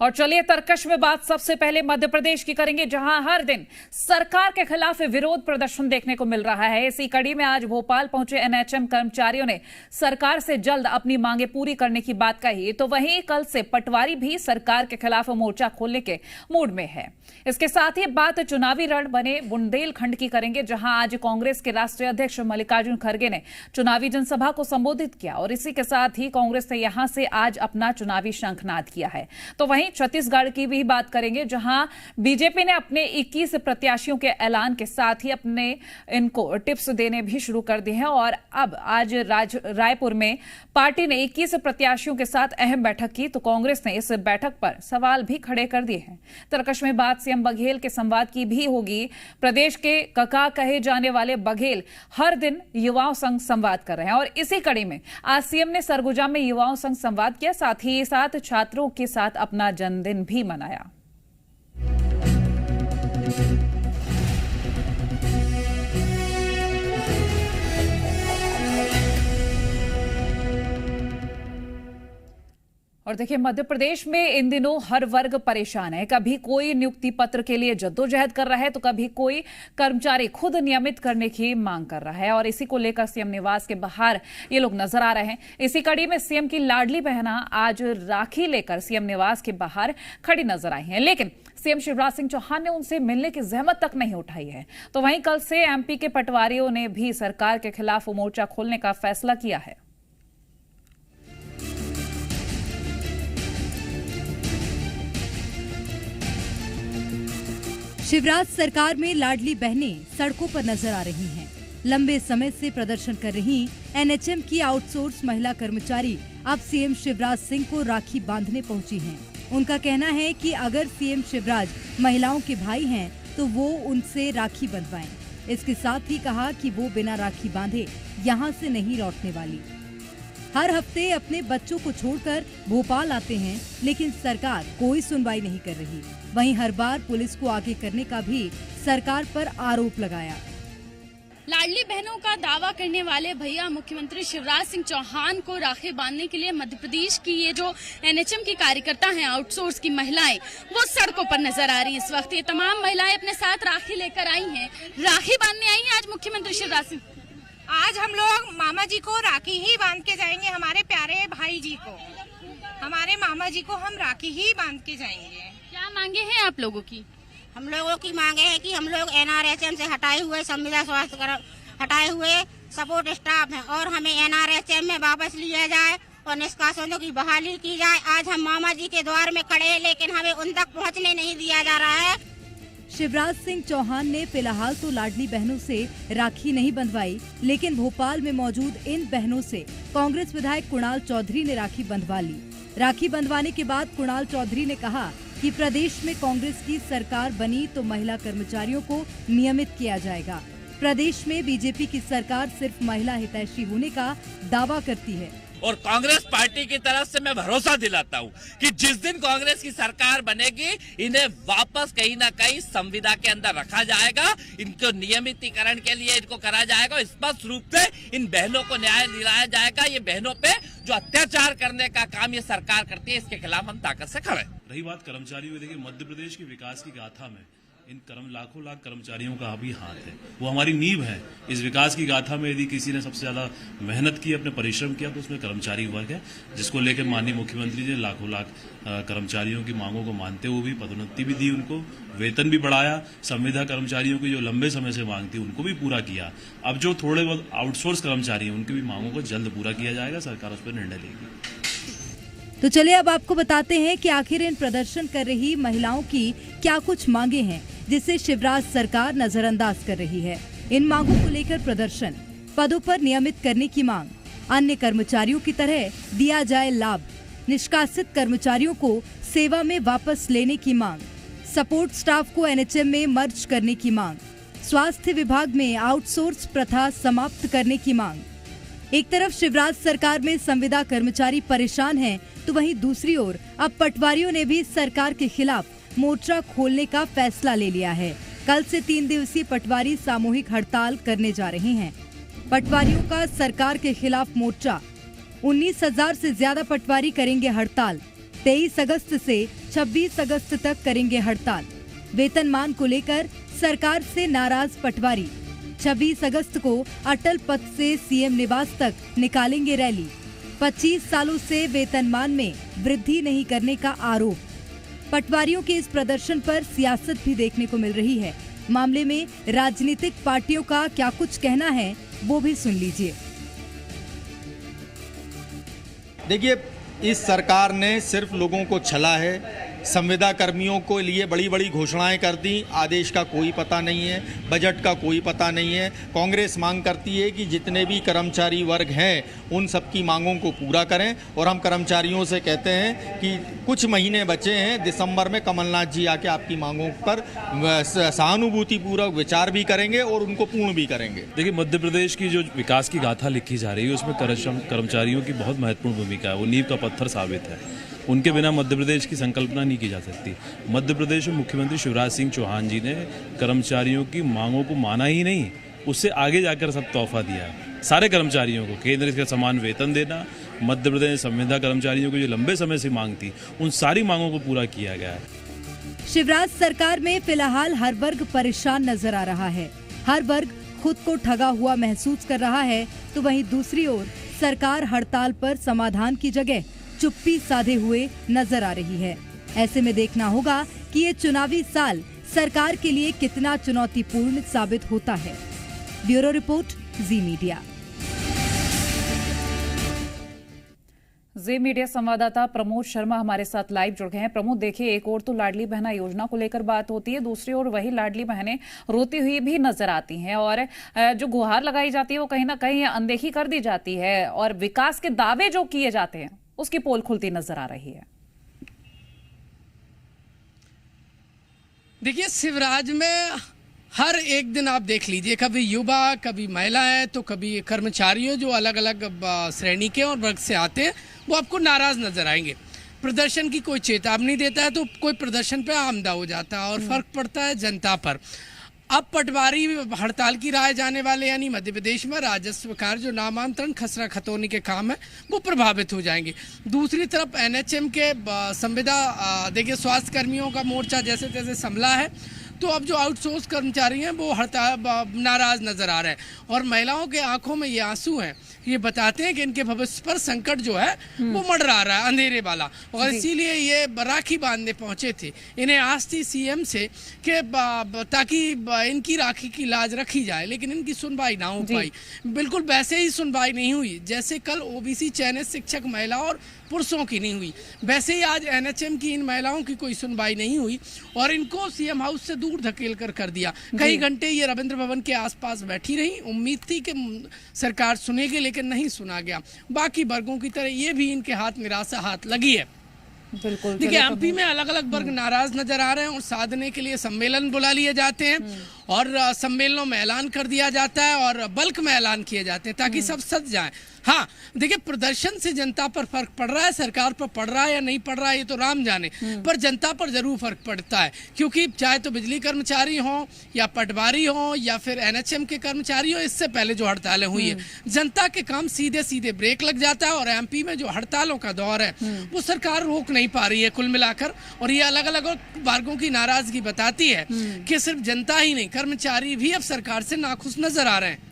और चलिए तरकश में बात सबसे पहले मध्य प्रदेश की करेंगे, जहां हर दिन सरकार के खिलाफ विरोध प्रदर्शन देखने को मिल रहा है। इसी कड़ी में आज भोपाल पहुंचे एनएचएम कर्मचारियों ने सरकार से जल्द अपनी मांगे पूरी करने की बात कही। तो वहीं कल से पटवारी भी सरकार के खिलाफ मोर्चा खोलने के मूड में है। इसके साथ ही बात चुनावी रण बने बुंदेलखंड की करेंगे, जहां आज कांग्रेस के राष्ट्रीय अध्यक्ष मल्लिकार्जुन खड़गे ने चुनावी जनसभा को संबोधित किया और इसी के साथ ही कांग्रेस ने यहां से आज अपना चुनावी शंखनाद किया है। तो वहीं छत्तीसगढ़ की भी बात करेंगे, जहां बीजेपी ने अपने 21 प्रत्याशियों के ऐलान के साथ ही अपने इनको टिप्स देने भी शुरू कर दिए हैं और अब आज रायपुर में पार्टी ने 21 प्रत्याशियों के साथ अहम बैठक की। तो कांग्रेस ने इस बैठक पर सवाल भी खड़े कर दिए हैं। तरकश में बात सीएम बघेल के संवाद की भी होगी। प्रदेश के कका कहे जाने वाले बघेल हर दिन युवाओं संग संवाद कर रहे हैं और इसी कड़ी में आज सीएम ने सरगुजा में युवाओं संग संवाद किया, साथ ही साथ छात्रों के साथ अपना जन्मदिन भी मनाया। और देखिए, मध्य प्रदेश में इन दिनों हर वर्ग परेशान है। कभी कोई नियुक्ति पत्र के लिए जद्दोजहद कर रहा है तो कभी कोई कर्मचारी खुद नियमित करने की मांग कर रहा है और इसी को लेकर सीएम निवास के बाहर ये लोग नजर आ रहे हैं। इसी कड़ी में सीएम की लाडली बहना आज राखी लेकर सीएम निवास के बाहर खड़ी नजर आई हैं, लेकिन सीएम शिवराज सिंह चौहान ने उनसे मिलने की जहमत तक नहीं उठाई है। तो वहीं कल से एमपी के पटवारियों ने भी सरकार के खिलाफ मोर्चा खोलने का फैसला किया है। शिवराज सरकार में लाडली बहनें सड़कों पर नजर आ रही हैं। लंबे समय से प्रदर्शन कर रही एनएचएम की आउटसोर्स महिला कर्मचारी अब सीएम शिवराज सिंह को राखी बांधने पहुंची हैं। उनका कहना है कि अगर सीएम शिवराज महिलाओं के भाई हैं तो वो उनसे राखी बंधवाएं। इसके साथ ही कहा कि वो बिना राखी बांधे यहाँ से नहीं लौटने वाली। हर हफ्ते अपने बच्चों को छोड़कर भोपाल आते हैं, लेकिन सरकार कोई सुनवाई नहीं कर रही। वहीं हर बार पुलिस को आगे करने का भी सरकार पर आरोप लगाया। लाडली बहनों का दावा करने वाले भैया मुख्यमंत्री शिवराज सिंह चौहान को राखी बांधने के लिए मध्य प्रदेश की ये जो एनएचएम की कार्यकर्ता हैं, आउटसोर्स की महिलाएं, वो सड़कों पर नजर आ रही हैं। इस वक्त ये तमाम महिलाएं अपने साथ राखी लेकर आई हैं, राखी बांधने आई हैं आज मुख्यमंत्री शिवराज सिंह। आज हम लोग मामा जी को राखी ही बांध के जाएंगे, हमारे प्यारे भाई जी को, हमारे मामा जी को हम राखी ही बांध के जाएंगे। क्या मांगे हैं आप लोगों की? हम लोगों की मांगे हैं कि हम लोग एनआरएचएम से हटाए हुए संविदा स्वास्थ्य हटाए हुए सपोर्ट स्टाफ हैं और हमें एनआरएचएम में वापस लिया जाए और निष्कासनों की बहाली की जाए। आज हम मामा जी के द्वार में खड़े हैं, लेकिन हमें उन तक पहुँचने नहीं दिया जा रहा है। शिवराज सिंह चौहान ने फिलहाल तो लाडली बहनों से राखी नहीं बंधवाई, लेकिन भोपाल में मौजूद इन बहनों से कांग्रेस विधायक कुणाल चौधरी ने राखी बंधवा ली। राखी बंधवाने के बाद कुणाल चौधरी ने कहा कि प्रदेश में कांग्रेस की सरकार बनी तो महिला कर्मचारियों को नियमित किया जाएगा। प्रदेश में बीजेपी की सरकार सिर्फ महिला हितैषी होने का दावा करती है और कांग्रेस पार्टी की तरफ से मैं भरोसा दिलाता हूं कि जिस दिन कांग्रेस की सरकार बनेगी, इन्हें वापस कहीं ना कहीं संविदा के अंदर रखा जाएगा, इनको नियमितीकरण के लिए इनको करा जाएगा। स्पष्ट रूप से इन बहनों को न्याय दिलाया जाएगा। ये बहनों पे जो अत्याचार करने का काम ये सरकार करती है, इसके खिलाफ हम ताकत से खड़े। रही बात कर्मचारियों की, देखिए मध्य प्रदेश के विकास की गाथा में इन लाखों लाख कर्मचारियों का भी हाथ है। वो हमारी नींव है। इस विकास की गाथा में यदि किसी ने सबसे ज्यादा मेहनत की, अपने परिश्रम किया, तो उसमें कर्मचारी वर्ग है, जिसको लेकर माननीय मुख्यमंत्री जी ने लाखों लाख कर्मचारियों की मांगों को मानते हुए भी पदोन्नति भी दी, उनको वेतन भी बढ़ाया। संविदा कर्मचारियों की जो लंबे समय से मांग थी उनको भी पूरा किया। अब जो थोड़े बहुत आउटसोर्स कर्मचारी हैं उनकी भी मांगों को जल्द पूरा किया जाएगा। सरकार उस पर निर्णय लेगी। तो चलिए अब आपको बताते हैं कि आखिर इन प्रदर्शन कर रही महिलाओं की क्या कुछ मांगे हैं, जिसे शिवराज सरकार नजरअंदाज कर रही है। इन मांगों को लेकर प्रदर्शन: पदों पर नियमित करने की मांग, अन्य कर्मचारियों की तरह दिया जाए लाभ, निष्कासित कर्मचारियों को सेवा में वापस लेने की मांग, सपोर्ट स्टाफ को एनएचएम में मर्ज करने की मांग, स्वास्थ्य विभाग में आउटसोर्स प्रथा समाप्त करने की मांग। एक तरफ शिवराज सरकार में संविदा कर्मचारी परेशान हैं, तो वहीं दूसरी ओर अब पटवारियों ने भी सरकार के खिलाफ मोर्चा खोलने का फैसला ले लिया है। कल से 3 दिवसीय पटवारी सामूहिक हड़ताल करने जा रहे हैं। पटवारियों का सरकार के खिलाफ मोर्चा। 19,000 से ज्यादा पटवारी करेंगे हड़ताल। 23 अगस्त से 26 अगस्त तक करेंगे हड़ताल। वेतनमान को लेकर सरकार से नाराज पटवारी। 26 अगस्त को अटल पथ से सीएम निवास तक निकालेंगे रैली। 25 सालों से वेतनमान में वृद्धि नहीं करने का आरोप। पटवारियों के इस प्रदर्शन पर सियासत भी देखने को मिल रही है। मामले में राजनीतिक पार्टियों का क्या कुछ कहना है, वो भी सुन लीजिए। देखिए, इस सरकार ने सिर्फ लोगों को छला है। संविदा कर्मियों को लिए बड़ी बड़ी घोषणाएं कर दी, आदेश का कोई पता नहीं है, बजट का कोई पता नहीं है। कांग्रेस मांग करती है कि जितने भी कर्मचारी वर्ग हैं उन सबकी मांगों को पूरा करें, और हम कर्मचारियों से कहते हैं कि कुछ महीने बचे हैं, दिसंबर में कमलनाथ जी आके आपकी मांगों पर सहानुभूतिपूर्वक विचार भी करेंगे और उनको पूर्ण भी करेंगे। देखिए, मध्य प्रदेश की जो विकास की गाथा लिखी जा रही है उसमें कर्मचारियों की बहुत महत्वपूर्ण भूमिका है। वो नींव का पत्थर साबित है। उनके बिना मध्य प्रदेश की संकल्पना नहीं की जा सकती। मध्य प्रदेश में मुख्यमंत्री शिवराज सिंह चौहान जी ने कर्मचारियों की मांगों को माना ही नहीं, उससे आगे जाकर सब तोहफा दिया है। सारे कर्मचारियों को केंद्र का समान वेतन देना, मध्य प्रदेश संविदा कर्मचारियों की जो लंबे समय से मांग थी, उन सारी मांगों को पूरा किया गया है। शिवराज सरकार में फिलहाल हर वर्ग परेशान नजर आ रहा है। हर वर्ग खुद को ठगा हुआ महसूस कर रहा है, तो वहीं दूसरी ओर सरकार हड़ताल पर समाधान की जगह चुप्पी साधे हुए नजर आ रही है। ऐसे में देखना होगा कि ये चुनावी साल सरकार के लिए कितना चुनौतीपूर्ण साबित होता है। ब्यूरो रिपोर्ट, जी मीडिया। जी मीडिया संवाददाता प्रमोद शर्मा हमारे साथ लाइव जुड़ गए हैं। प्रमोद, देखिए, एक और तो लाडली बहना योजना को लेकर बात होती है, दूसरी ओर वही लाडली बहनें रोती हुई भी नजर आती हैं, और जो गुहार लगाई जाती है वो कहीं ना कहीं अनदेखी कर दी जाती है, और विकास के दावे जो किए जाते हैं उसकी पोल खुलती नजर आ रही है। देखिए, शिवराज में हर एक दिन आप देख लीजिए, कभी युवा, कभी महिलाएं, तो कभी कर्मचारियों जो अलग अलग श्रेणी के और वर्ग से आते हैं, वो आपको नाराज नजर आएंगे। प्रदर्शन की कोई चेतावनी देता है तो कोई प्रदर्शन पे आमदा हो जाता है और फर्क पड़ता है जनता पर। अब पटवारी हड़ताल की राय जाने वाले यानी मध्य प्रदेश में राजस्व कार्य जो नामांतरण खसरा खतौनी के काम है वो प्रभावित हो जाएंगे। दूसरी तरफ एनएचएम के संविदा देखिए स्वास्थ्य कर्मियों का मोर्चा जैसे तैसे संभला है, तो अब जो आउटसोर्स कर्मचारी हैं वो हड़ताल नाराज नजर आ रहे हैं, और महिलाओं के आंखों में ये आंसू हैं, ये बताते हैं कि इनके भविष्य पर संकट जो है वो मंडरा रहा है, अंधेरे वाला, और इसीलिए ये राखी बांधने पहुंचे थे। इन्हें आस थी सीएम से कि ताकि इनकी राखी की लाज रखी जाए, लेकिन इनकी सुनवाई ना हो पाई। बिल्कुल वैसे ही सुनवाई नहीं हुई जैसे कल ओबीसी चयनित शिक्षक महिलाओं और पुरुषों की नहीं हुई, वैसे ही आज एनएचएम की इन महिलाओं की कोई सुनवाई नहीं हुई, और इनको सीएम हाउस से दूर धकेल कर दिया। कई घंटे ये रविंद्र भवन के आसपास बैठी रही। उम्मीद थी कि सरकार सुनेगी, लेकिन नहीं सुना गया। बाकी वर्गों की तरह ये भी इनके हाथ निराशा हाथ लगी है। बिल्कुल। देखिए, एमपी में अलग अलग वर्ग नाराज नजर आ रहे हैं और साधने के लिए सम्मेलन बुला लिए जाते हैं, और सम्मेलनों में ऐलान कर दिया जाता है और बल्क में ऐलान किए जाते हैं ताकि सब सच जाए। हाँ, देखिए, प्रदर्शन से जनता पर फर्क पड़ रहा है, सरकार पर पड़ रहा है या नहीं पड़ रहा है ये तो राम जाने, पर जनता पर जरूर फर्क पड़ता है, क्योंकि चाहे तो बिजली कर्मचारी हों या पटवारी हों या फिर एनएचएम के कर्मचारी हों, इससे पहले जो हड़तालें हुई है जनता के काम सीधे सीधे ब्रेक लग जाता है, और एमपी में जो हड़तालों का दौर है वो सरकार रोक नहीं पा रही है कुल मिलाकर। और ये अलग अलग वर्गों की नाराजगी बताती है कि सिर्फ जनता ही नहीं, कर्मचारी भी अब सरकार से नाखुश नजर आ रहे हैं।